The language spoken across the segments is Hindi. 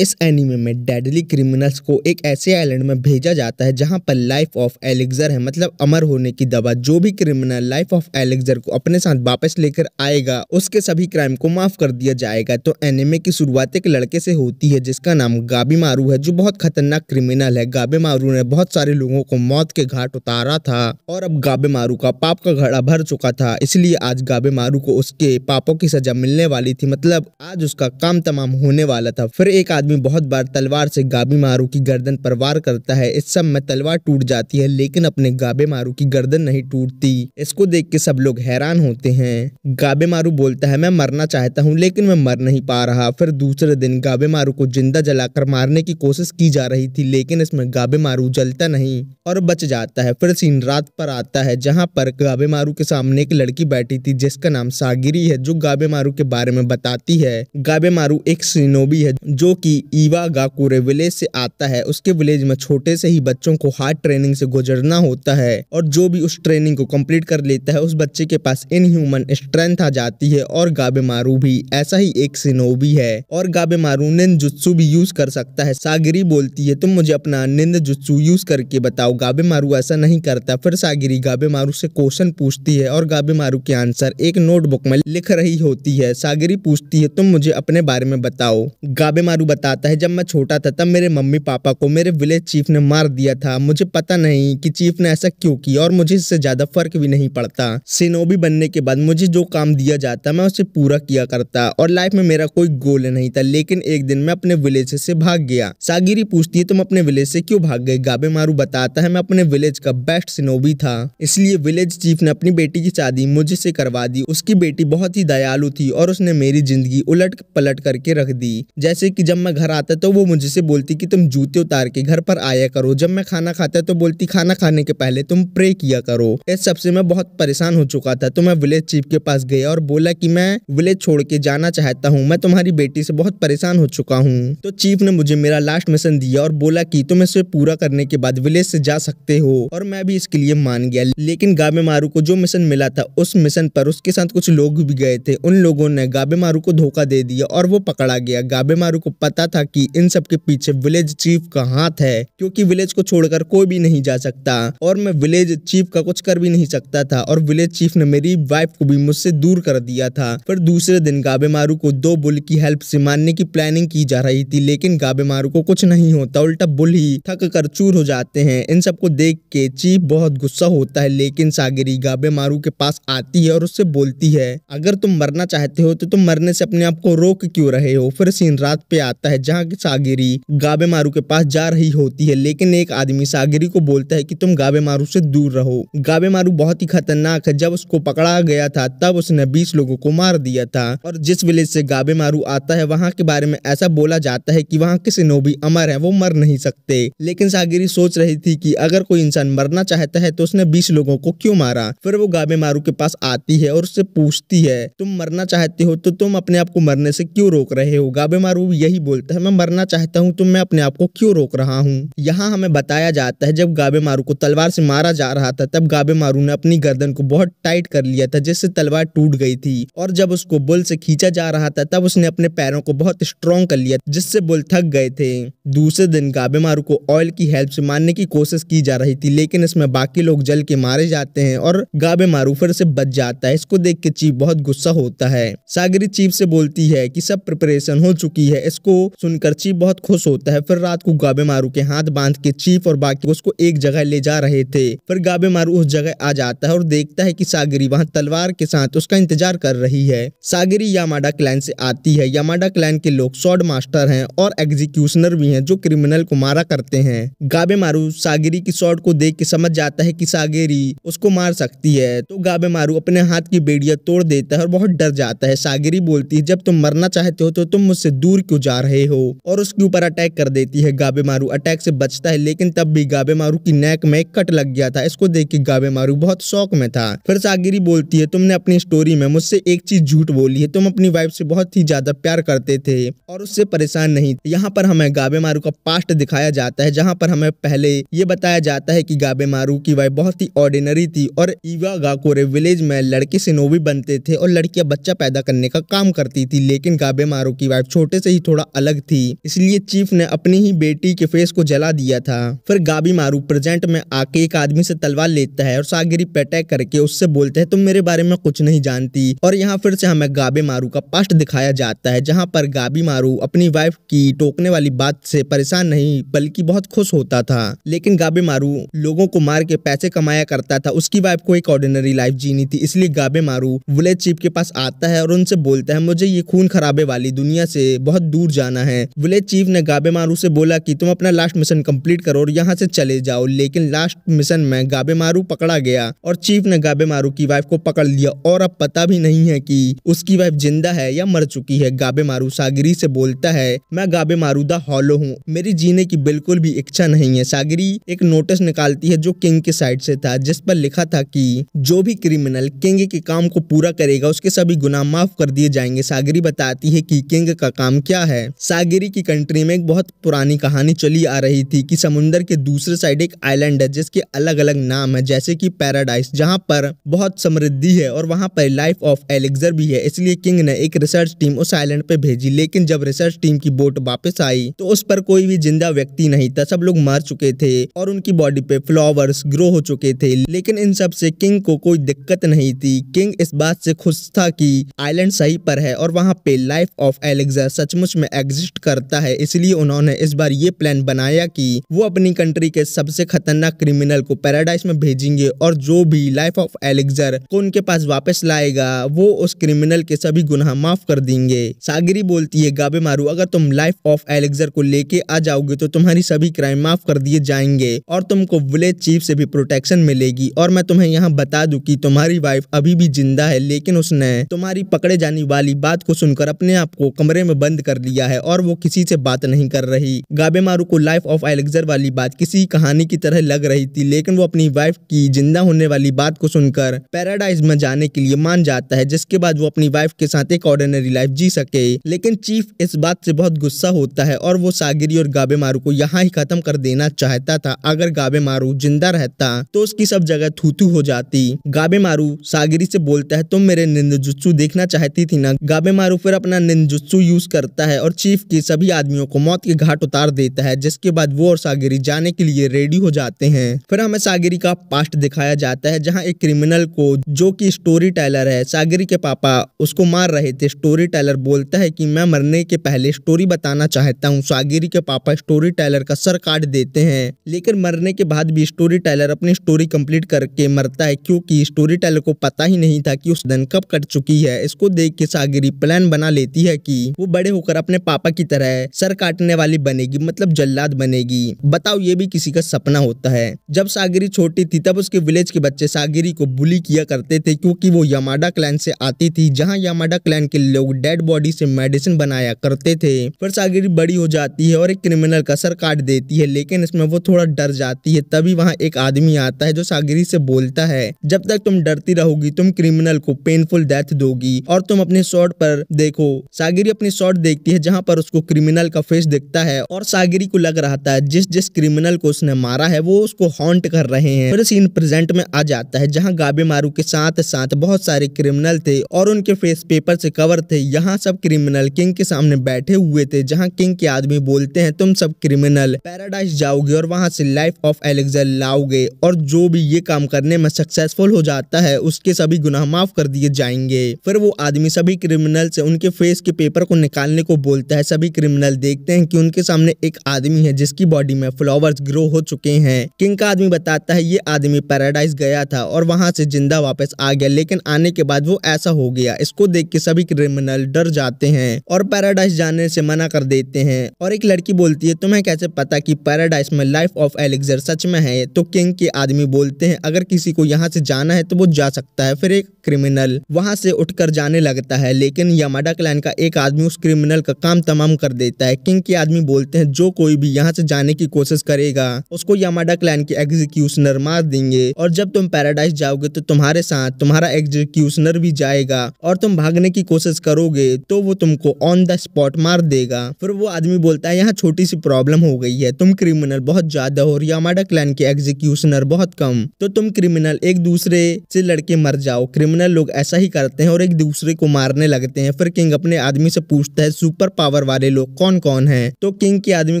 इस एनीमे में डेडली क्रिमिनल्स को एक ऐसे आइलैंड में भेजा जाता है जहां पर लाइफ ऑफ एलिक्सर है, मतलब अमर होने की दवा। जो भी क्रिमिनल लाइफ ऑफ एलिक्सर को अपने साथ वापस लेकर आएगा उसके सभी क्राइम को माफ कर दिया जाएगा। तो एनीमे की शुरुआत एक लड़के से होती है जिसका नाम गाबीमारू है, जो बहुत खतरनाक क्रिमिनल है। गाबीमारू ने बहुत सारे लोगों को मौत के घाट उतारा था और अब गाबीमारू का पाप का घड़ा भर चुका था, इसलिए आज गाबीमारू को उसके पापों की सजा मिलने वाली थी, मतलब आज उसका काम तमाम होने वाला था। फिर एक आदमी बहुत बार तलवार से गाबीमारू की गर्दन पर वार करता है। इस सब में तलवार टूट जाती है लेकिन अपने गाबीमारू की गर्दन नहीं टूटती। इसको देख के सब लोग हैरान होते हैं। गाबीमारू बोलता है मैं मरना चाहता हूँ लेकिन मैं मर नहीं पा रहा। फिर दूसरे दिन गाबीमारू को जिंदा जलाकर मारने की कोशिश की जा रही थी लेकिन इसमें गाबीमारू जलता नहीं और बच जाता है। फिर सीन रात पर आता है जहाँ पर गाबीमारू के सामने एक लड़की बैठी थी जिसका नाम सागिरी है, जो गाबीमारू के बारे में बताती है। गाबीमारू एक शिनोबी है जो कि इवागाकुरे विलेज से आता है। उसके विलेज में छोटे से ही बच्चों को हार्ड ट्रेनिंग से गुजरना होता है और जो भी उस ट्रेनिंग को कंप्लीट कर लेता है उस बच्चे के पास इनह्यूमन स्ट्रेंथ आ जाती है। और गाबीमारू भी ऐसा ही एक शिनोबी है और गाबीमारू निंजुत्सु भी यूज कर सकता है। सागिरी बोलती है तुम मुझे अपना निंजुत्सु यूज करके बताओ। गाबीमारू ऐसा नहीं करता। फिर सागिरी गाबीमारू से क्वेश्चन पूछती है और गाबीमारू के आंसर एक नोटबुक में लिख रही होती है। सागिरी पूछती है तुम मुझे अपने बारे में बताओ। गाबीमारू बताता है जब मैं छोटा था तब मेरे मम्मी पापा को मेरे विलेज चीफ ने मार दिया था। मुझे पता नहीं कि चीफ ने ऐसा क्यों किया और मुझे इससे ज्यादा फर्क भी नहीं पड़ता। शिनोबी बनने के बाद मुझे जो काम दिया जाता मैं उसे पूरा किया करता और लाइफ में मेरा कोई गोल नहीं था, लेकिन एक दिन मैं अपने विलेज से भाग गया। सागिरी पूछती है तुम अपने विलेज से क्यों भाग गए। गाबीमारू बताता है मैं अपने विलेज का बेस्ट शिनोबी था, इसलिए विलेज चीफ ने अपनी बेटी की शादी मुझे से करवा दी। उसकी बेटी बहुत ही दयालु थी और उसने मेरी जिंदगी उलट पलट करके रख दी। जैसे कि जब मैं घर आता तो वो मुझसे बोलती कि तुम जूते उतार के घर पर आया करो। जब मैं खाना खाता तो बोलती खाना खाने के पहले तुम प्रे किया करो। इस सबसे मैं बहुत परेशान हो चुका था तो मैं विलेज चीफ के पास गया और बोला कि मैं विलेज छोड़ के जाना चाहता हूँ, मैं तुम्हारी बेटी से बहुत परेशान हो चुका हूँ। तो चीफ ने मुझे मेरा लास्ट मिशन दिया और बोला कि तुम इसे पूरा करने के बाद विलेज से जा सकते हो और मैं भी इसके लिए मान गया। लेकिन गाबीमारू को जो मिशन मिला था उस मिशन पर उसके साथ कुछ लोग भी गए थे। उन लोगों ने गाबीमारू को धोखा दे दिया और वो पकड़ा गया। गाबीमारू को पता था कि इन सब के पीछे विलेज चीफ का हाथ है, क्योंकि विलेज को छोड़कर कोई भी नहीं जा सकता और मैं विलेज चीफ का कुछ कर भी नहीं सकता था और विलेज चीफ ने मेरी वाइफ को भी मुझसे दूर कर दिया था। फिर दूसरे दिन गाबीमारू को दो बुल की हेल्प से मारने की प्लानिंग की जा रही थी लेकिन गाबीमारू को कुछ नहीं होता, उल्टा बुल ही थक कर चूर हो जाते हैं। इन सबको देख के चीफ बहुत गुस्सा होता है लेकिन सागिरी गाबीमारू के पास आती है और उससे बोलती है अगर तुम मरना चाहते हो तो तुम मरने से अपने आप को रोक क्यों रहे हो। फिर सीन रात पे आता है जहाँ की सागिरी गाबीमारू के पास जा रही होती है लेकिन एक आदमी सागिरी को बोलता है कि तुम गाबीमारू से दूर रहो। गाबीमारू बहुत ही खतरनाक है। जब उसको पकड़ा गया था तब उसने 20 लोगों को मार दिया था और जिस विलेज से गाबीमारू आता है वहाँ के बारे में ऐसा बोला जाता है कि वहाँ के शिनोबी अमर है, वो मर नहीं सकते। लेकिन सागिरी सोच रही थी कि अगर कोई इंसान मरना चाहता है तो उसने 20 लोगों को क्यों मारा। फिर वो गाबीमारू के पास आती है और उससे पूछती है तुम मरना चाहते हो तो तुम अपने आप को मरने से क्यों रोक रहे हो। गाबीमारू यही बोलता है मैं मरना चाहता हूँ तो मैं अपने आप को क्यों रोक रहा हूँ। यहाँ हमें बताया जाता है जब गाबीमारू को तलवार से मारा जा रहा था तब गाबीमारू ने अपनी गर्दन को बहुत टाइट कर लिया था जिससे तलवार टूट गई थी और जब उसको बुल से खींचा जा रहा था तब उसने अपने पैरों को बहुत स्ट्रॉन्ग कर लिया जिससे बुल थक गए थे। दूसरे दिन गाबीमारू को ऑयल की हेल्प से मारने की कोशिश की जा रही थी लेकिन इसमें बाकी लोग जल के मारे जाते हैं और गाबीमारू फिर से बच जाता है। इसको देख के चीफ बहुत गुस्सा होता है। सागिरी चीफ से बोलती है कि सब प्रिपरेशन हो चुकी है। इसको सुनकर चीफ बहुत खुश होता है। फिर रात को गाबीमारू के हाथ बांध के चीफ और बाकी उसको एक जगह ले जा रहे थे। फिर गाबीमारू उस जगह आ जाता है और देखता है कि सागिरी वहां तलवार के साथ उसका इंतजार कर रही है। सागिरी यामाडा क्लैन से आती है। यामाडा क्लैन के लोग स्वॉर्ड मास्टर हैं और एग्जीक्यूशनर भी हैं जो क्रिमिनल को मारा करते हैं। गाबीमारू सागिरी की स्वॉर्ड को देख के समझ जाता है कि सागिरी उसको मार सकती है तो गाबीमारू अपने हाथ की बेड़ियां तोड़ देता है और बहुत डर जाता है। सागिरी बोलती है जब तुम मरना चाहते हो तो तुम मुझसे दूर क्यों जा रहे हो और उसके ऊपर अटैक कर देती है। गाबीमारू अटैक से बचता है लेकिन तब भी गाबीमारू की नेक में एक कट लग गया था। इसको देख के गाबीमारू बहुत शौक में था। फिर सागिरी बोलती है तुमने अपनी स्टोरी में मुझसे एक चीज झूठ बोली है, तुम अपनी वाइफ से बहुत ही ज्यादा प्यार करते थे और उससे परेशान नहीं। यहाँ पर हमें गाबीमारू का पास्ट दिखाया जाता है जहाँ पर हमें पहले ये बताया जाता है कि गाबीमारू की वाइफ बहुत ही ऑर्डिनरी थी और इवागाकुरे विलेज में लड़के शिनोबी बनते थे और लड़कियां बच्चा पैदा करने का काम करती थी लेकिन गाबीमारू की वाइफ छोटे से ही थोड़ा अलग थी, इसलिए चीफ ने अपनी ही बेटी के फेस को जला दिया था। फिर गाबी मारू प्रेजेंट में आके एक आदमी से तलवार लेता है और सागिरी पे अटैक करके उससे बोलते हैं तुम मेरे बारे में कुछ नहीं जानती। और यहाँ फिर से हमें गाबे मारू का पास्ट दिखाया जाता है, जहाँ पर गाबी मारू अपनी वाइफ की टोकने वाली बात से परेशान नहीं बल्कि बहुत खुश होता था। लेकिन गाबे मारू लोगों को मार के पैसे कमाया करता था, उसकी वाइफ को एक ऑर्डिनरी लाइफ जीनी थी, इसलिए गाबे मारू विलेज चीफ के पास आता है और उनसे बोलता है मुझे ये खून खराबे वाली दुनिया से बहुत दूर जाना है। विलेज चीफ ने गाबे मारू से बोला कि तुम अपना लास्ट मिशन कंप्लीट करो और यहाँ से चले जाओ, लेकिन लास्ट मिशन में गाबे मारू पकड़ा गया और चीफ ने गाबे मारू की वाइफ को पकड़ लिया और अब पता भी नहीं है कि उसकी वाइफ जिंदा है या मर चुकी है। गाबे मारू सागिरी से बोलता है मैं गाबे मारू द हॉलो हूँ, मेरी जीने की बिल्कुल भी इच्छा नहीं है। सागिरी एक नोटिस निकालती है जो किंग के साइड से था, जिस पर लिखा था कि जो भी क्रिमिनल किंग के काम को पूरा करेगा उसके सभी गुनाह माफ कर दिए जाएंगे। सागिरी बताती है कि किंग का काम क्या है। सागिरी की कंट्री में एक बहुत पुरानी कहानी चली आ रही थी कि समुंदर के दूसरे साइड एक आइलैंड है जिसके अलग अलग नाम है, जैसे कि पैराडाइस, जहाँ पर बहुत समृद्धि है और वहाँ पर लाइफ ऑफ एलिक्सर भी है। इसलिए किंग ने एक रिसर्च टीम उस आइलैंड पे भेजी, लेकिन जब रिसर्च टीम की बोट वापस आई तो उस पर कोई भी जिंदा व्यक्ति नहीं था, सब लोग मर चुके थे और उनकी बॉडी पे फ्लावर्स ग्रो हो चुके थे। लेकिन इन सब से किंग को कोई दिक्कत नहीं थी। किंग इस बात से खुश था कि आइलैंड सही पर है और वहाँ पे लाइफ ऑफ एलिक्सर सचमुच में एग्जिस्ट करता है, इसलिए उन्होंने इस बार ये प्लान बनाया कि वो अपनी कंट्री के सबसे खतरनाक क्रिमिनल को पैराडाइस में भेजेंगे और जो भी लाइफ ऑफ एलिक्सर को उनके पास वापस लाएगा वो उस क्रिमिनल के सभी गुनाह माफ कर देंगे। सागिरी बोलती है गाबे मारू अगर तुम लाइफ ऑफ एलिक्सर को लेके आ जाओगे तो तुम्हारी सभी क्राइम माफ कर दिए जाएंगे और तुमको विलेज चीफ से भी प्रोटेक्शन मिलेगी। और मैं तुम्हें यहाँ बता दूं कि तुम्हारी वाइफ अभी भी जिंदा है, लेकिन उसने तुम्हारी पकड़े जाने वाली बात को सुनकर अपने आप को कमरे में बंद कर लिया है और वो किसी से बात नहीं कर रही। गाबे मारू को लाइफ ऑफ एलिक्सर वाली बात किसी कहानी की तरह लग रही थी, लेकिन वो अपनी वाइफ की जिंदा होने वाली बात को सुनकर पैराडाइज में जाने के लिए मान जाता है, जिसके बाद वो अपनी वाइफ के साथ एक ऑर्डिनरी लाइफ जी सके। लेकिन चीफ इस बात से बहुत गुस्सा होता है और वो सागिरी और गाबे मारू को यहाँ ही खत्म कर देना चाहता था। अगर गाबे मारू जिंदा रहता तो उसकी सब जगह थूथू हो जाती। गाबे मारू सागिरी से बोलता है तुम मेरे निंजुत्सु देखना चाहती थी ना। गाबे मारू फिर अपना निंजुत्सु यूज करता है और चीफ के सभी आदमियों को मौत के घाट उतार देता है, जिसके बाद वो और सागिरी जाने के लिए रेडी हो जाते हैं। फिर हमें सागिरी का पास्ट दिखाया जाता है, जहाँ एक क्रिमिनल को जो कि स्टोरी टेलर है, सागिरी के पापा उसको मार रहे थे। स्टोरी टेलर बोलता है कि मैं मरने के पहले स्टोरी बताना चाहता हूँ। सागिरी के पापा स्टोरी टेलर का सर काट देते हैं, लेकिन मरने के बाद भी स्टोरी टेलर अपनी स्टोरी कंप्लीट करके मरता है, क्योंकि स्टोरी टेलर को पता ही नहीं था कि उस दिन कब कट चुकी है। इसको देख के सागिरी प्लान बना लेती है कि वो बड़े होकर अपने पापा की तरह सर काटने वाली बनेगी, मतलब जल्लाद बनेगी। बताओ ये भी किसी का सपना होता है। जब सागिरी छोटी थी तब उसके विलेज के बच्चे सागिरी को बुली किया करते थे, क्योंकि वो यामाडा क्लैन से आती थी, जहाँ यामाडा क्लैन के लोग डेड बॉडी से मेडिसिन बनाया करते थे। फिर सागिरी बड़ी हो जाती है और एक क्रिमिनल का सर काट देती है, लेकिन इसमें वो थोड़ा डर जाती है। तभी वहाँ एक आदमी आता है जो सागिरी से बोलता है जब तक तुम डरती रहोगी तुम क्रिमिनल को पेनफुल डेथ दोगी और तुम अपने शॉट पर देखो। सागिरी अपनी शॉट देखती है जहाँ पर उसको क्रिमिनल का फेस दिखता है और सागिरी को लग रहा था जिस जिस क्रिमिनल को उसने मारा है वो उसको हॉन्ट कर रहे हैं। फिर सीन प्रेजेंट में आ जाता है, जहाँ गाबे मारू के साथ साथ बहुत सारे क्रिमिनल थे और उनके फेस पेपर से कवर थे। यहाँ सब क्रिमिनल किंग के सामने बैठे हुए थे, जहाँ किंग के आदमी बोलते हैं तुम सब क्रिमिनल पैराडाइज जाओगे और वहां से लाइफ ऑफ एलिक्सर लाओगे और जो भी ये काम करने में सक्सेसफुल हो जाता है उसके सभी गुनाह माफ कर दिए जाएंगे। फिर वो आदमी सभी क्रिमिनल से उनके फेस के पेपर को निकालने को बोलता है। सभी क्रिमिनल देखते हैं कि उनके सामने एक आदमी है जिसकी बॉडी में फ्लावर्स ग्रो हो चुके हैं। किंग का आदमी बताता है ये आदमी पैराडाइज गया था और वहां से जिंदा वापस आ गया, लेकिन आने के बाद वो ऐसा हो गया। इसको देख के सभी क्रिमिनल डर जाते हैं और पैराडाइज जाने से मना कर देते हैं। और एक लड़की बोलती है तुम्हें कैसे पता कि पैराडाइज में लाइफ ऑफ एलिक्सर सच में है? तो किंग के आदमी बोलते हैं अगर किसी को यहाँ से जाना है तो वो जा सकता है। फिर एक क्रिमिनल वहां से उठकर जाने लगता है, लेकिन यामाडा क्लैन का एक आदमी उस क्रिमिनल का काम तमाम कर देता है। किंग के आदमी बोलते हैं जो कोई भी यहाँ से जाने की कोशिश करेगा उसको यामाडा क्लैन के एग्जीक्यूशनर मार देंगे और जब तुम पैराडाइज जाओगे तो तुम्हारे साथ तुम्हारा एग्जीक्यूशनर भी जाएगा और तुम भागने की कोशिश करोगे तो वो तुमको ऑन द स्पॉट मार देगा। फिर वो आदमी बोलता है यहाँ छोटी सी प्रॉब्लम हो गई है, तुम क्रिमिनल बहुत ज्यादा हो और यामाडा क्लैन के एग्जीक्यूशनर बहुत कम, तो तुम क्रिमिनल एक दूसरे से लड़के मर जाओ। क्रिमिनल लोग ऐसा ही करते हैं और एक दूसरे को मारने लगते हैं। फिर किंग अपने आदमी से पूछता है सुपर पावर वाले लोग कौन कौन हैं। तो किंग के आदमी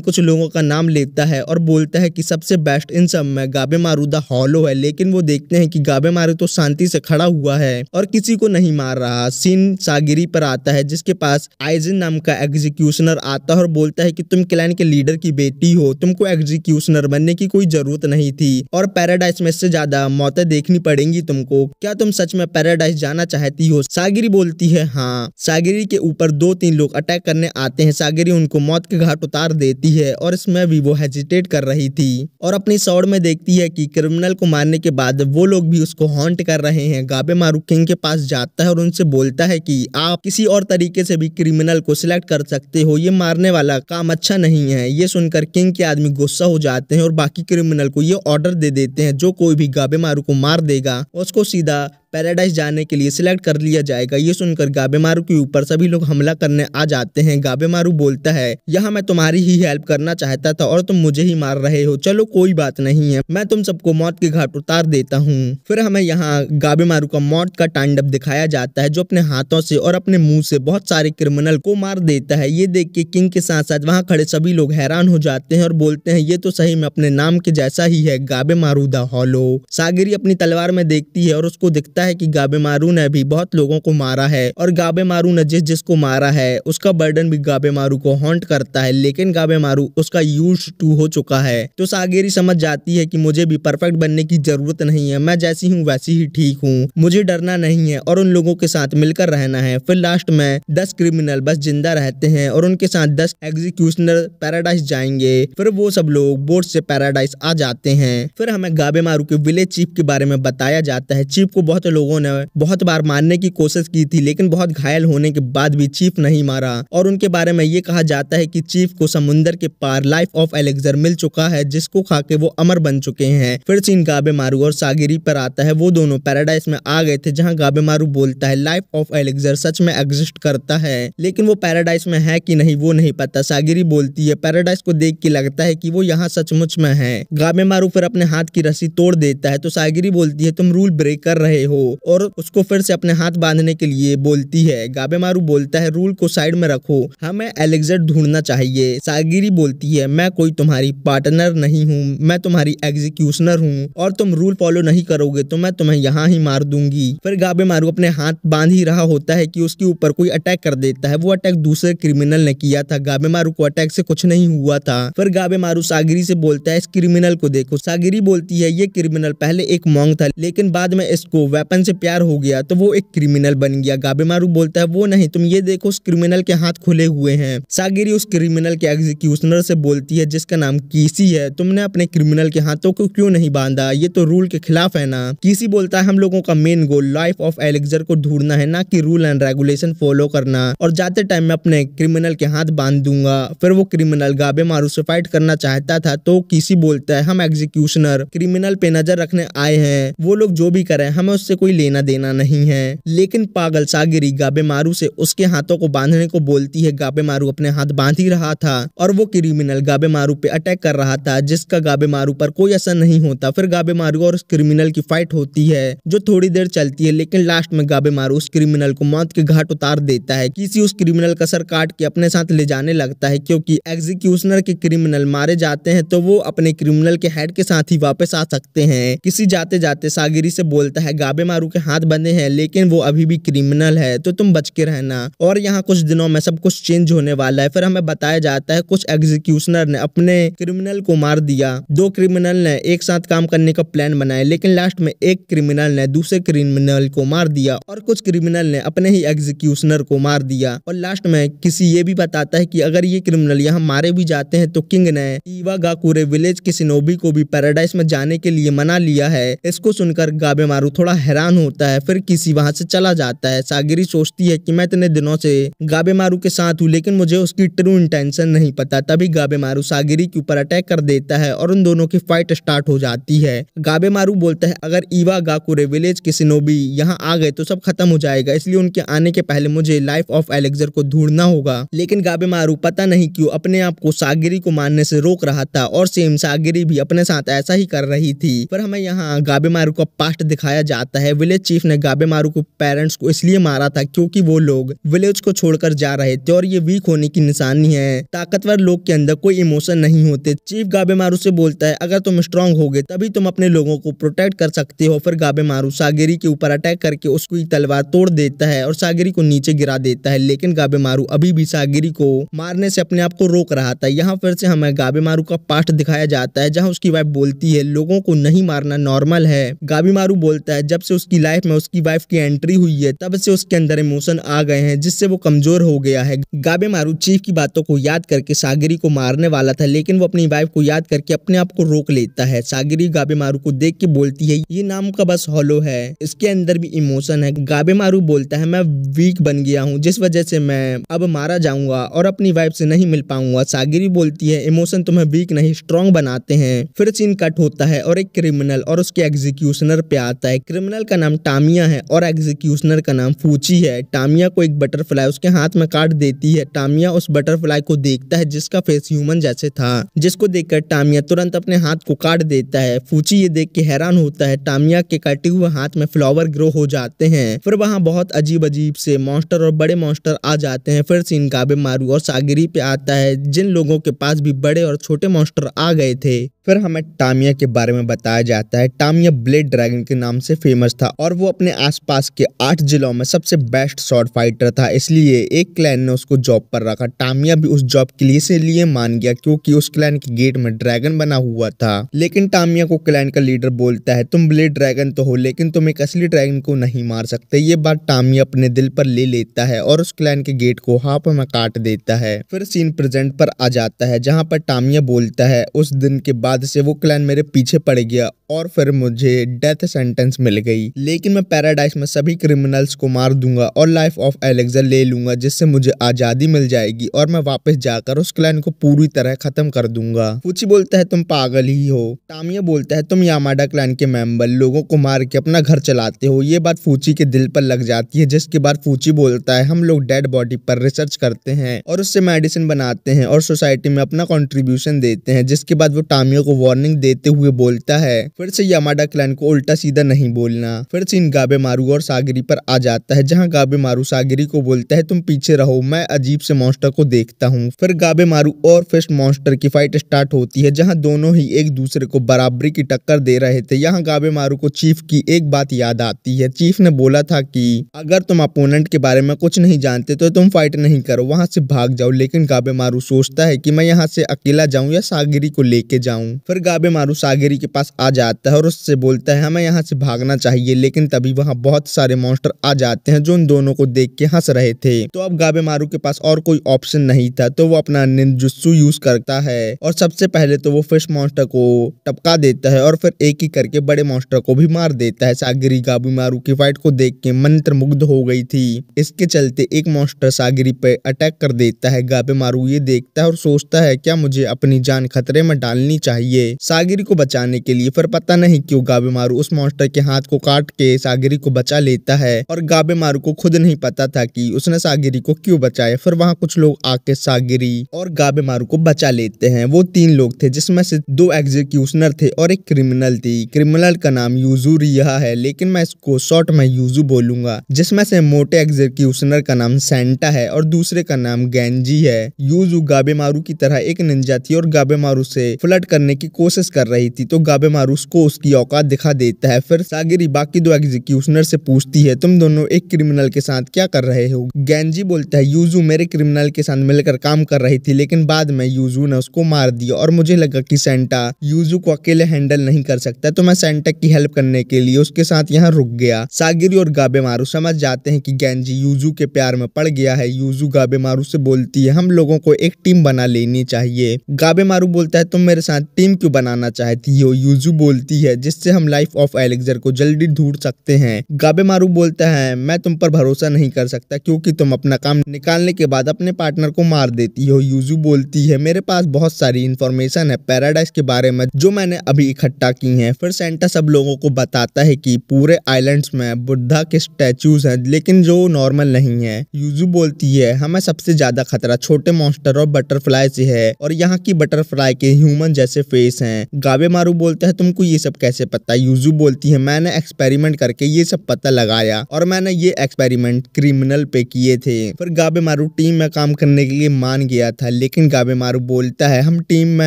कुछ लोगों का नाम लेता है और बोलता है कि सबसे बेस्ट इन सब में गाबेमारू द हॉलो है, लेकिन वो देखते हैं कि गाबेमारू तो शांति से खड़ा हुआ है और किसी को नहीं मार रहा। सीन सागिरी पर आता है जिसके पास आइजिन नाम का एग्जीक्यूशनर आता है और बोलता है कि तुम क्लैन के लीडर की बेटी हो, तुमको एग्जीक्यूशनर बनने की कोई जरूरत नहीं थी और पैराडाइज में इससे ज्यादा मौतें देखनी पड़ेंगी तुमको। क्या तुम सच में पैराडाइज जाना चाहती हो? सागिरी बोलती है हाँ। सागिरी के ऊपर 2-3 लोग अटैक करने आते हैं। सागिरी उनको मौत के घाट उतार देती है और इसमें भी वो हेजिटेट कर रही थी और अपनी सौड़ में देखती है कि क्रिमिनल को मारने के बाद वो लोग भी उसको हॉन्ट कर रहे हैं। गाबेमारू किंग के पास जाता है और उनसे बोलता है कि आप किसी और तरीके से भी क्रिमिनल को सिलेक्ट कर सकते हो, ये मारने वाला काम अच्छा नहीं है। ये सुनकर किंग के आदमी गुस्सा हो जाते हैं और बाकी क्रिमिनल को ये ऑर्डर दे देते हैं जो कोई भी गाबेमारू को मार देगा उसको सीधा पैराडाइज जाने के लिए सिलेक्ट कर लिया जाएगा। ये सुनकर गाबेमारू के ऊपर सभी लोग हमला करने आ जाते हैं। गाबेमारू बोलता है यहाँ मैं तुम्हारी ही हेल्प करना चाहता था और तुम मुझे ही मार रहे हो, चलो कोई बात नहीं है, मैं तुम सबको मौत के घाट उतार देता हूँ। फिर हमें यहाँ गाबेमारू का मौत का तांडव दिखाया जाता है जो अपने हाथों से और अपने मुंह से बहुत सारे क्रिमिनल को मार देता है। ये देख के किंग के साथ साथ वहाँ खड़े सभी लोग हैरान हो जाते हैं और बोलते हैं ये तो सही में अपने नाम के जैसा ही है, गाबेमारू द हॉलो। सागिरी अपनी तलवार में देखती है और उसको दिखता है कि गाबेमारू ने भी बहुत लोगों को मारा है और गाबेमारू ने जिसको मारा है उसका बर्डन भी गाबेमारू को हॉन्ट करता है, लेकिन गाबेमारू उसका यूज्ड टू हो चुका है। तो सागिरी समझ जाती है कि मुझे भी परफेक्ट बनने की जरूरत नहीं है, मैं जैसी हूँ वैसी ही ठीक हूँ, मुझे डरना नहीं है और उन लोगों के साथ मिलकर रहना है। फिर लास्ट में 10 क्रिमिनल बस जिंदा रहते हैं और उनके साथ 10 एग्जीक्यूशनर पैराडाइज जाएंगे। फिर वो सब लोग बोट से पैराडाइज आ जाते हैं। फिर हमें गाबेमारू के विलेज चीफ के बारे में बताया जाता है। चीफ को बहुत लोगों ने बहुत बार मारने की कोशिश की थी, लेकिन बहुत घायल होने के बाद भी चीफ नहीं मारा और उनके बारे में ये कहा जाता है कि चीफ को समुंदर के पार लाइफ ऑफ एलेक्जर मिल चुका है जिसको खा के वो अमर बन चुके हैं। फिर सीन गाबेमारू और सागिरी पर आता है। वो दोनों पैराडाइज में आ गए थे जहाँ गाबेमारू बोलता है लाइफ ऑफ एलेक्जर सच में एग्जिस्ट करता है, लेकिन वो पैराडाइज में है कि नहीं वो नहीं पता। सागिरी बोलती है पैराडाइज को देख के लगता है कि वो यहाँ सचमुच में है। गाबेमारू फिर अपने हाथ की रस्सी तोड़ देता है तो सागिरी बोलती है तुम रूल ब्रेक कर रहे हो और उसको फिर से अपने हाथ बांधने के लिए बोलती है। गाबेमारू बोलता है रूल को साइड में रखो, हमें एलेक्जर ढूंढना चाहिए। सागिरी बोलती है मैं कोई तुम्हारी पार्टनर नहीं हूँ, मैं तुम्हारी एग्जीक्यूशनर हूँ और तुम रूल फॉलो नहीं करोगे तो मैं तुम्हें यहाँ ही मार दूंगी। फिर गाबेमारू अपने हाथ बांध ही रहा होता है कि उसके ऊपर कोई अटैक कर देता है। वो अटैक दूसरे क्रिमिनल ने किया था, गाबेमारू को अटैक से कुछ नहीं हुआ था। फिर गाबेमारू सागिरी से बोलता है इस क्रिमिनल को देखो। सागिरी बोलती है ये क्रिमिनल पहले एक मॉन्क था लेकिन बाद में इसको वेपन से प्यार हो गया तो वो एक क्रिमिनल बन गया। गाबेमारू बोलता है वो नहीं, तुम ये देखो उस क्रिमिनल के हाथ खुले हुए हैं। सागिरी उस क्रिमिनल के एग्जीक्यूशनर से बोलती है जिसका नाम कीसी है, तुमने अपने क्रिमिनल के हाथों को क्यों नहीं बांधा, ये तो रूल के खिलाफ है ना। कीसी बोलता है हम लोगों का main goal life of elixir को ढूंढना है, ना कि रूल एंड रेगुलेशन फॉलो करना, और जाते टाइम मैं अपने क्रिमिनल के हाथ बांध दूंगा। फिर वो क्रिमिनल गाबेमारू से फाइट करना चाहता था तो कीसी बोलता है हम एग्जीक्यूशनर क्रिमिनल पे नजर रखने आए हैं, वो लोग जो भी करें हमें उससे कोई लेना देना नहीं है। लेकिन पागल सागिरी गाबेमारू से उसके हाथों को बांधने को बोलती है। गाबेमारू अपने हाथ बांध ही रहा था और वो क्रिमिनल गाबेमारू पे अटैक कर रहा था जिसका गाबेमारू पर कोई असर नहीं होता। फिर गाबेमारू और उस क्रिमिनल की फाइट होती है जो थोड़ी देर चलती है, लेकिन लास्ट में गाबेमारू उस क्रिमिनल को मौत के घाट उतार देता है। किसी उस क्रिमिनल का सर काट के अपने साथ ले जाने लगता है, क्योंकि एग्जीक्यूशनर के क्रिमिनल मारे जाते हैं तो वो अपने क्रिमिनल के हेड के साथ ही वापस आ सकते हैं। किसी जाते जाते सागिरी से बोलता है गाबेमारू के हाथ बंधे हैं लेकिन वो अभी भी क्रिमिनल है तो तुम बच के रहना, और यहाँ कुछ दिनों में सब कुछ चेंज होने वाला है। फिर हमें बताया जाता है कुछ एग्जीक्यूशनर ने अपने क्रिमिनल को मार दिया। 2 क्रिमिनल ने एक साथ काम करने का प्लान बनाया, लेकिन लास्ट में एक क्रिमिनल ने दूसरे क्रिमिनल को मार दिया और कुछ क्रिमिनल ने अपने ही एग्जीक्यूशनर को मार दिया। और लास्ट में किसी ये भी बताता है कि अगर ये क्रिमिनल यहाँ मारे भी जाते हैं तो किंग ने इवागाकुरे विलेज के शिनोबी को भी पैराडाइज में जाने के लिए मना लिया है। इसको सुनकर गाबेमारू थोड़ा हैरान होता है। फिर किसी वहां से चला जाता है। सागिरी सोचती है कि मैं इतने दिनों से गाबेमारू के साथ हूँ लेकिन मुझे उसकी ट्रू इंटेंशन नहीं पता। तभी गाबेमारू सागिरी के ऊपर अटैक कर देता है और उन दोनों की फाइट स्टार्ट हो जाती है। गाबेमारू बोलता है अगर इवागाकुरे विलेज के शिनोबी यहाँ आ गए तो सब खत्म हो जाएगा, इसलिए उनके आने के पहले मुझे लाइफ ऑफ एलेक्जर को ढूंढना होगा। लेकिन गाबेमारू पता नहीं क्यों अपने आप को सागिरी को मारने से रोक रहा था और सेम सागिरी भी अपने साथ ऐसा ही कर रही थी। पर हमें यहाँ गाबेमारू का पास्ट दिखाया जाता है। है विलेज चीफ ने गाबेमारू को पेरेंट्स को इसलिए मारा था क्योंकि वो लोग विलेज को छोड़कर जा रहे थे और ये वीक होने की निशानी है। ताकतवर लोग के अंदर कोई इमोशन नहीं होते। चीफ गाबेमारू से बोलता है अगर तुम स्ट्रांग होगे तभी तुम अपने लोगों को प्रोटेक्ट कर सकते हो। फिर गाबेमारू सागिरी के ऊपर अटैक करके उसकी तलवार तोड़ देता है और सागिरी को नीचे गिरा देता है, लेकिन गाबेमारू अभी भी सागिरी को मारने से अपने आप को रोक रहा था। यहाँ फिर से हमें गाबेमारू का पास्ट दिखाया जाता है जहाँ उसकी वाइफ बोलती है लोगों को नहीं मारना नॉर्मल है। गाबेमारू बोलता है जब से उसकी लाइफ में उसकी वाइफ की एंट्री हुई है तब से उसके अंदर इमोशन आ गए हैं जिससे वो कमजोर हो गया है। गाबेमारू चीफ की बातों को याद करके सागिरी को मारने वाला था, लेकिन वो अपनी वाइफ को याद करके अपने आप को रोक लेता है। सागिरी गाबेमारू को देख के बोलती है ये नाम का बस हॉलो है, इसके अंदर भी इमोशन है। गाबेमारू बोलता है मैं वीक बन गया हूँ जिस वजह से मैं अब मारा जाऊंगा और अपनी वाइफ से नहीं मिल पाऊंगा। सागिरी बोलती है इमोशन तुम्हें वीक नहीं स्ट्रॉन्ग बनाते हैं। फिर सीन कट होता है और एक क्रिमिनल और उसके एग्जीक्यूशनर पे आता है। क्रिमिनल का नाम टामिया है और एग्जीक्यूशनर का नाम फूची है। टामिया को एक बटरफ्लाई उसके हाथ में काट देती है। टामिया उस बटरफ्लाई को देखता है जिसका फेस ह्यूमन जैसे था, जिसको देखकर टामिया तुरंत अपने हाथ को काट देता है। फूची ये देख के हैरान होता है। टामिया के कटे हुए हाथ में फ्लावर ग्रो हो जाते हैं। फिर वहाँ बहुत अजीब अजीब से मॉन्स्टर और बड़े मॉन्स्टर आ जाते हैं। फिर सीन गाबेमारू और सागिरी पे आता है जिन लोगों के पास भी बड़े और छोटे मॉन्स्टर आ गए थे। फिर हमें टामिया के बारे में बताया जाता है। टामिया ब्लेड ड्रैगन के नाम से फेमस था और वो अपने आसपास के 8 जिलों में सबसे बेस्ट स्वॉर्ड फाइटर था, इसलिए एक क्लैन ने उसको जॉब पर रखा। टामिया भी उस जॉब के लिए इसलिए मान गया क्योंकि उस क्लैन के गेट में ड्रैगन बना हुआ था। लेकिन टामिया को क्लैन का लीडर बोलता है तुम ब्लेड ड्रैगन तो हो लेकिन तुम एक असली ड्रैगन को नहीं मार सकते। ये बात टामिया अपने दिल पर ले लेता है और उस क्लैन के गेट को हाफ में काट देता है। फिर सीन प्रेजेंट पर आ जाता है जहाँ पर टामिया बोलता है उस दिन के बाद से वो क्लैन मेरे पीछे पड़ गया और फिर मुझे डेथ सेंटेंस मिल गई, लेकिन मैं पैराडाइज में सभी क्रिमिनल्स को मार दूंगा और लाइफ ऑफ एलेक्सर ले लूंगा जिससे मुझे आजादी मिल जाएगी और मैं वापस जाकर उस क्लैन को पूरी तरह खत्म कर दूंगा। फूची बोलता है तुम पागल ही हो। टामिया बोलता है तुम यामाडा क्लैन के मेंबर लोगों को मार के अपना घर चलाते हो। ये बात फूची के दिल पर लग जाती है, जिसके बाद फूची बोलता है हम लोग डेड बॉडी पर रिसर्च करते हैं और उससे मेडिसिन बनाते हैं और सोसाइटी में अपना कंट्रीब्यूशन देते हैं। जिसके बाद वो टामिया को वार्निंग देते हुए बोलता है फिर से यामाडा क्लैन को उल्टा सीधा नहीं बोलना। फिर सीन गाबेमारू और सागिरी पर आ जाता है जहाँ गाबेमारू सागिरी को बोलता है तुम पीछे रहो, मैं अजीब से मॉन्स्टर को देखता हूँ। फिर गाबेमारू और फिश मॉन्स्टर की फाइट स्टार्ट होती है जहाँ दोनों ही एक दूसरे को बराबरी की टक्कर दे रहे थे। यहाँ गाबेमारू को चीफ की एक बात याद आती है। चीफ ने बोला था कि अगर तुम अपोनेंट के बारे में कुछ नहीं जानते तो तुम फाइट नहीं करो, वहां से भाग जाओ। लेकिन गाबेमारू सोचता है कि मैं यहाँ से अकेला जाऊं या सागिरी को लेके जाऊं। फिर गाबेमारू सागिरी के पास आ जाता है और उससे बोलता है हमें यहाँ से भागना चाहिए, लेकिन तभी वहाँ बहुत सारे मॉन्स्टर आ जाते हैं जो उन दोनों को देख के हंस रहे थे। तो अब गाबेमारू के पास और कोई ऑप्शन नहीं था, तो वो अपना निंजुत्सु यूज करता है और सबसे पहले तो वो फिश मॉन्स्टर को टपका देता है और फिर एक एक करके बड़े मॉन्स्टर को भी मार देता है। सागिरी गाबेमारू की फाइट को देख के मंत्रमुग्ध हो गई थी। इसके चलते एक मॉन्स्टर सागिरी पे अटैक कर देता है। गाबेमारू ये देखता है और सोचता है क्या मुझे अपनी जान खतरे में डालनी चाहिए सागिरी को बचाने के लिए। फिर पता नहीं क्यों गाबेमारू उस मॉन्स्टर के हाथ को काट के सागिरी को बचा लेता है और गाबेमारू को खुद नहीं पता था कि उसने सागिरी को क्यों बचाया। फिर वहाँ कुछ लोग आके सागिरी और गाबेमारू को बचा लेते हैं। वो 3 लोग थे जिसमें से 2 एग्जीक्यूशनर थे और एक क्रिमिनल थी। क्रिमिनल का नाम यूजू रिया है, लेकिन मैं इसको शॉर्ट में यूजू बोलूंगा। जिसमें से मोटे एग्जीक्यूशनर का नाम सेंटा है और दूसरे का नाम गेंजी है। यूजू गाबेमारू की तरह एक निंजा थी और गाबेमारू से फ्लर्ट करने की कोशिश कर रही थी, तो गाबेमारू उसको उसकी औकात दिखा देता है। फिर सागिरी बाकी 2 एग्जीक्यूशनर से पूछती है तुम दोनों एक क्रिमिनल के साथ क्या कर रहे हो। गेंजी बोलता है यूजू मेरे क्रिमिनल के साथ मिलकर काम कर रही थी, लेकिन बाद में यूजू ने उसको मार दिया और मुझे लगा कि सेंटा यूजू को अकेले हैंडल नहीं कर सकता, तो मैं सेंटा की हेल्प करने के लिए उसके साथ यहाँ रुक गया। सागिरी और गाबेमारू समझ जाते हैं कि गेंजी यूजू के प्यार में पड़ गया है। यूजू गाबेमारू से बोलती है हम लोगों को एक टीम बना लेनी चाहिए। गाबेमारू बोलता है तुम मेरे साथ टीम क्यों बनाना चाहती हो। यूजू बोलती है जिससे हम लाइफ ऑफ एलेक्सर को जल्दी ढूंढ सकते हैं। गाबेमारू बोलता है मैं तुम पर भरोसा नहीं कर सकता क्योंकि तुम अपना काम निकालने के बाद अपने पार्टनर को मार देती हो। यूजू बोलती है मेरे पास बहुत सारी इंफॉर्मेशन है पैराडाइज के बारे में जो मैंने अभी इकट्ठा की है। फिर सेंटा सब लोगों को बताता है कि पूरे आइलैंड्स में बुद्धा के स्टैचूज हैं, लेकिन जो नॉर्मल नहीं है। यूजू बोलती है हमें सबसे ज्यादा खतरा छोटे मॉन्स्टर और बटरफ्लाई से है और यहाँ की बटरफ्लाई के ह्यूमन जैसे फेस हैं। गाबेमारू बोलता है तुमको ये सब कैसे पता। यूजू बोलती है मैंने एक्सपेरिमेंट करके ये सब पता लगाया और मैंने ये एक्सपेरिमेंट क्रिमिनल पे किए थे। फिर गाबेमारू टीम में काम करने के लिए मान गया था, लेकिन गाबेमारू बोलता है हम टीम में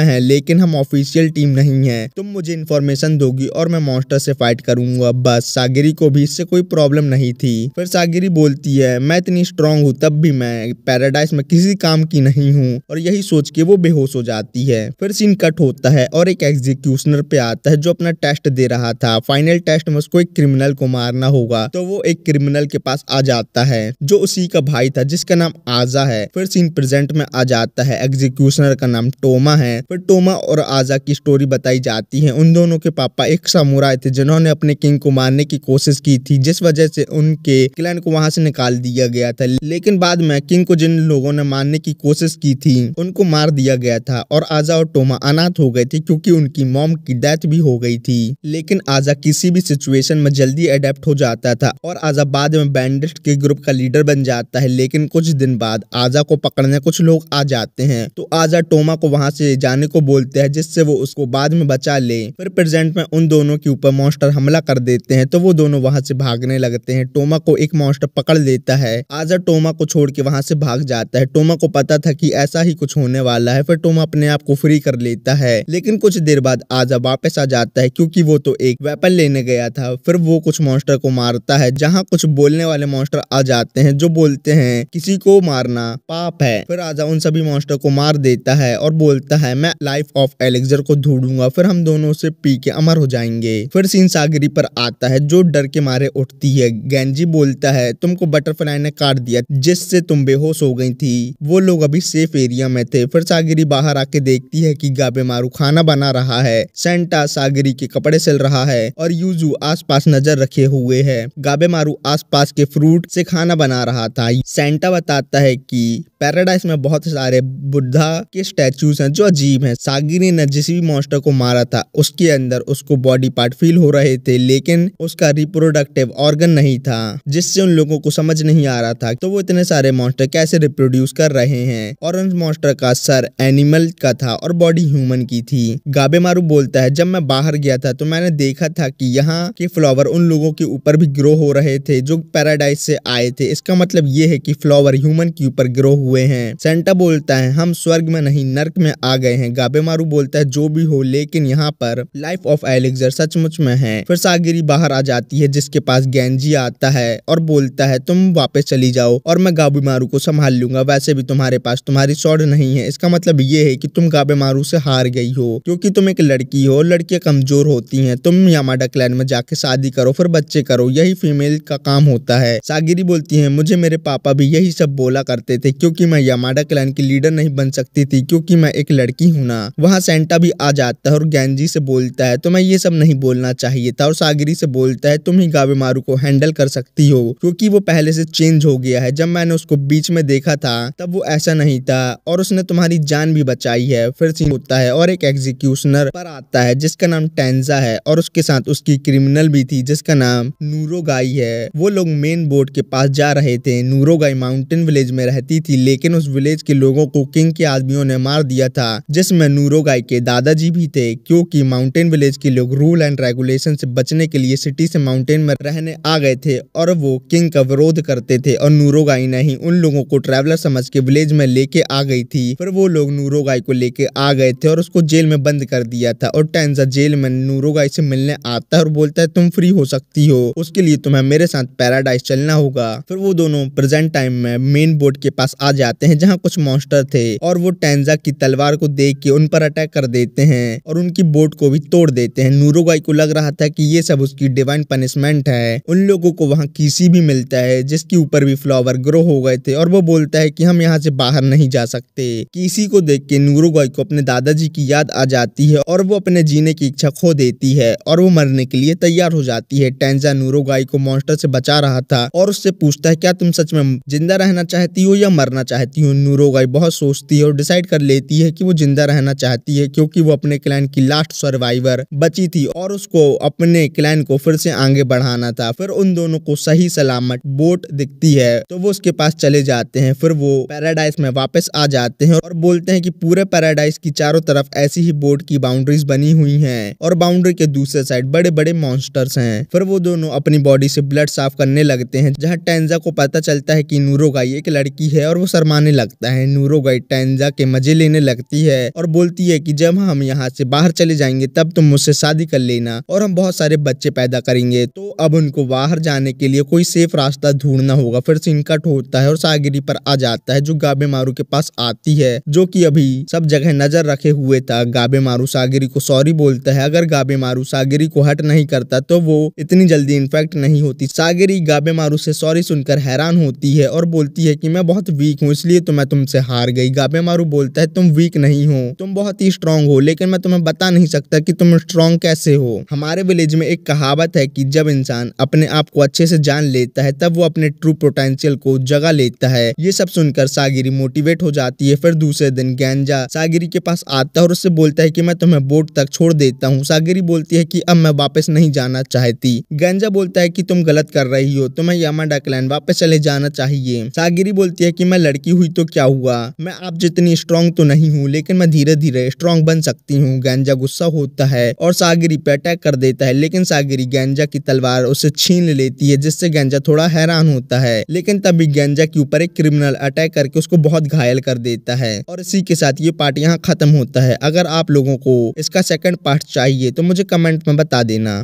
हैं लेकिन हम ऑफिशियल टीम नहीं है, तुम मुझे इन्फॉर्मेशन दोगी और मैं मॉन्स्टर से फाइट करूंगा बस। सागिरी को भी इससे कोई प्रॉब्लम नहीं थी। फिर सागिरी बोलती है मैं इतनी स्ट्रांग हूँ तब भी मैं पैराडाइज में किसी काम की नहीं हूँ, और यही सोच के वो बेहोश हो जाती है। फिर सीन कट होता है और एक एग्जीक्यूशनर पे आता है जो अपना टेस्ट दे रहा था। फाइनल टेस्ट में उसको एक क्रिमिनल को मारना होगा, तो वो एक क्रिमिनल के पास आ जाता है जो उसी का भाई था जिसका नाम आजा है। फिर सीन प्रेजेंट में आ जाता है। एग्जीक्यूशनर का नाम टोमा है। फिर टोमा और आजा की स्टोरी बताई जाती है। उन दोनों के पापा एक समुराई थे जिन्होंने अपने किंग को मारने की कोशिश की थी, जिस वजह से उनके क्लैन को वहां से निकाल दिया गया था। लेकिन बाद में किंग को जिन लोगों ने मारने की कोशिश की थी उनको मार दिया गया था और आजा और टोमा अनाथ हो गए थे क्योंकि उनकी मॉम की डेथ भी हो गई थी। लेकिन आजा किसी भी सिचुएशन में जल्दी अडेप्ट हो जाता था और आजा बाद में बैंडिट के ग्रुप का लीडर बन जाता है। लेकिन कुछ दिन बाद आजा को पकड़ने कुछ लोग आ जाते हैं, तो आजा टोमा को वहां से जाने को बोलते हैं जिससे वो उसको बाद में बचा ले। फिर प्रेजेंट में उन दोनों के ऊपर मॉन्स्टर हमला कर देते हैं, तो वो दोनों वहां से भागने लगते हैं। टोमा को एक मॉन्स्टर पकड़ लेता है। आजा टोमा को छोड़ के वहां से भाग जाता है। टोमा को पता था कि ऐसा ही कुछ होने वाला है। फिर टोमा अपने आप को फ्री कर लेता है, लेकिन कुछ देर बाद आजा वापस आ जाता है क्योंकि वो तो एक वेपन लेने गया था। फिर वो कुछ मॉन्स्टर को मारता है, जहाँ कुछ बोलने वाले मॉन्स्टर आ जाते हैं जो बोलते हैं किसी को मारना पाप है। फिर आजा उन सभी मॉन्स्टर को मार देता है और बोलता है मैं लाइफ ऑफ एलेक्सर को ढूंढूंगा, फिर हम दोनों उसे पी के अमर हो जाएंगे। फिर सीन सागिरी पर आता है जो डर के मारे उठती है। गेंजी बोलता है तुमको बटरफ्लाई ने काट दिया जिससे तुम बेहोश हो गई थी, वो लोग अभी सेफ एरिया में थे। फिर सागिरी बाहर आके देखती है कि गाबेमारू खाना बना रहा है, सेंटा सागिरी के कपड़े सिल रहा है और यूजू आसपास नजर रखे हुए है। गाबेमारू आसपास के फ्रूट से खाना बना रहा था। सेंटा बताता है कि पैराडाइज में बहुत सारे बुद्धा के स्टैचूज हैं जो अजीब हैं। सागिरी ने जिस भी मॉन्स्टर को मारा था उसके अंदर उसको बॉडी पार्ट फील हो रहे थे, लेकिन उसका रिप्रोडक्टिव ऑर्गन नहीं था, जिससे उन लोगों को समझ नहीं आ रहा था तो वो इतने सारे मॉन्स्टर कैसे रिप्रोड्यूस कर रहे हैं। और उन मॉन्स्टर का सर एनिमल का था और बॉडी ह्यूमन की थी। गाबेमारू बोलता है जब मैं बाहर गया था तो मैंने देखा था कि यहाँ के फ्लावर उन लोगों के ऊपर भी ग्रो हो रहे थे जो पैराडाइज से आए थे। इसका मतलब ये है कि फ्लावर ह्यूमन के ऊपर ग्रो हुए हैं। सेंटा बोलता है हम स्वर्ग में नहीं नर्क में आ गए हैं। गाबेमारू बोलता है जो भी हो, लेकिन यहाँ पर लाइफ ऑफ एलेक्सर सचमुच में है। फिर सागिरी बाहर आ जाती है जिसके पास गेंजी आता है और बोलता है तुम वापस चली जाओ और मैं गाबेमारू को संभाल लूंगा, वैसे भी तुम्हारे पास तुम्हारी स्वॉर्ड नहीं है। इसका मतलब ये है कि तुम गाबेमारू से हार गई हो क्योंकि तुम एक लड़की हो, लड़कियां कमजोर होती हैं। तुम यामाडा क्लैन में जाके शादी करो फिर बच्चे करो, यही फीमेल का काम होता है। सागिरी बोलती है मुझे मेरे पापा भी यही सब बोला करते थे क्योंकि मैं यामाडा क्लैन की लीडर नहीं बन सकती थी क्योंकि मैं एक लड़की हूँ ना। वहाँ सेंटा भी आ जाता है और गेंजी से बोलता है तुम्हें ये सब नहीं बोलना चाहिए था, और सागिरी से बोलता है तुम ही गाबेमारू को हैंडल कर सकती हो क्योंकि वो पहले से चेंज हो गया है। जब मैंने उसको बीच में देखा था तब वो ऐसा नहीं था और उसने तुम्हारी जान भी बचाई है। फिर सीन होता है और एक एग्जीक्यूशनर पर आता है जिसका नाम टेंजा है और उसके साथ उसकी क्रिमिनल भी थी जिसका नाम नूरोगाई है। वो लोग मेन बोर्ड के पास जा रहे थे। नूरोगाई माउंटेन विलेज में रहती थी, लेकिन उस विलेज के लोगों को किंग के आदमियों ने मार दिया था, जिसमें नूरोगाई के दादाजी भी थे क्योंकि माउंटेन विलेज के लोग रूल एंड रेगुलेशन से बचने के लिए सिटी से माउंटेन में रहने आ गए थे और वो किंग का विरोध करते थे और नूरोगाई ने ही उन लोगों को ट्रैवलर समझ के विलेज में लेके आ गई थी। फिर वो लोग नूरोगाई को लेके आ गए थे और उसको जेल में बंद कर दिया था और टेंजा जेल में नूरोगाई से मिलने आता है और बोलता है तुम फ्री हो सकती हो, उसके लिए तुम्हें मेरे साथ पैराडाइज चलना होगा। फिर वो दोनों प्रेजेंट टाइम में मेन बोर्ड के पास आ जाते हैं जहाँ कुछ मॉन्स्टर थे और वो टेंजा की तलवार को देख के उन पर अटैक कर देते हैं और उनकी बोट को भी तोड़ देते हैं। नूरोगाई को लग रहा था कि ये सब उसकी डिवाइन पनिशमेंट है। उन लोगों को वहाँ किसी भी मिलता है जिसके ऊपर भी फ्लावर ग्रो हो गए थे और वो बोलता है कि हम यहाँ से बाहर नहीं जा सकते। किसी को देख के नूरोगाई को अपने दादाजी की याद आ जाती है और वो अपने जीने की इच्छा खो देती है और वो मरने के लिए तैयार हो जाती है। टेंजा नूरोगाई को मॉन्स्टर से बचा रहा था और उससे पूछता है क्या तुम सच में जिंदा रहना चाहती हो या मरना चाहती हो। नूरोगाई बहुत सोचती है और डिसाइड कर लेती है कि वो जिंदा रहना चाहती है क्योंकि वो अपने क्लैन की लास्ट सर्वाइवर बची थी और उसको अपने क्लैन को फिर से आगे बढ़ाना था। फिर उन दोनों को सही सलामत बोट दिखती है तो वो उसके पास चले जाते हैं। फिर वो पैराडाइज में वापस आ जाते हैं और बोलते हैं कि पूरे पैराडाइज की चारों तरफ ऐसी ही बोट की बाउंड्रीज बनी हुई हैं और बाउंड्री के दूसरे साइड बड़े बड़े मॉन्स्टर मॉन्स्टर्स हैं। फिर वो दोनों अपनी बॉडी से ब्लड साफ करने लगते हैं, जहाँ टेंजा को पता चलता है कि नूरोगाई एक लड़की है और वो शर्माने लगता है। नूरोगाई टेंजा के मजे लेने लगती है और बोलती है कि जब हम यहाँ से बाहर चले जाएंगे तब तुम मुझसे शादी कर लेना और हम बहुत सारे बच्चे पैदा करेंगे। तो अब उनको बाहर जाने के लिए कोई सेफ रास्ता ढूंढना होगा। फिर सीन कट होता है और सागिरी पर आ जाता है, जो गाबेमारू के पास आती है, जो कि अभी सब जगह नजर रखे हुए था। गाबेमारू सागिरी को सॉरी बोलता है। अगर गाबेमारू सागिरी को हर्ट नहीं करता तो वो इतनी जल्दी इन्फेक्ट नहीं होती। सागिरी गाबेमारू से सॉरी सुनकर हैरान होती है और बोलती है कि मैं बहुत वीक हूँ, इसलिए तो मैं तुमसे हार गई। गाबेमारू बोलता है तुम वीक नहीं हो, तुम बहुत ही स्ट्रांग हो, लेकिन मैं तुम्हें बता नहीं सकता कि तुम स्ट्रांग कैसे हो। हमारे विलेज में एक कहावत है कि जब इंसान अपने आप को अच्छे से जान लेता है तब वो अपने ट्रू पोटेंशियल को जगा लेता है। ये सब सुनकर सागिरी मोटिवेट हो जाती है। फिर दूसरे दिन गेंजा सागिरी के पास आता है और उससे बोलता है कि मैं तुम्हें बोट तक छोड़ देता हूँ। सागिरी बोलती है कि अब मैं वापस नहीं जाना चाहती। गेंजा बोलता है कि तुम गलत कर रही हो, तुम्हें यामाडा क्लैन वापस चले जाना चाहिए। सागिरी बोलती है कि मैं लड़की हुई तो क्या हुआ, मैं आप जितनी स्ट्रांग तो नहीं हूँ, लेकिन मैं धीरे धीरे स्ट्रांग बन सकती हूँ। गेंजा गुस्सा होता है और सागिरी पे अटैक कर देता है, लेकिन सागिरी गेंजा की तलवार उसे छीन लेती है, जिससे गेंजा थोड़ा हैरान होता है। लेकिन तभी गेंजा के ऊपर एक क्रिमिनल अटैक करके उसको बहुत घायल कर देता है। और इसी के साथ ये पार्ट यहाँ खत्म होता है। अगर आप लोगों को इसका सेकंड पार्ट चाहिए तो मुझे कमेंट में बता देना।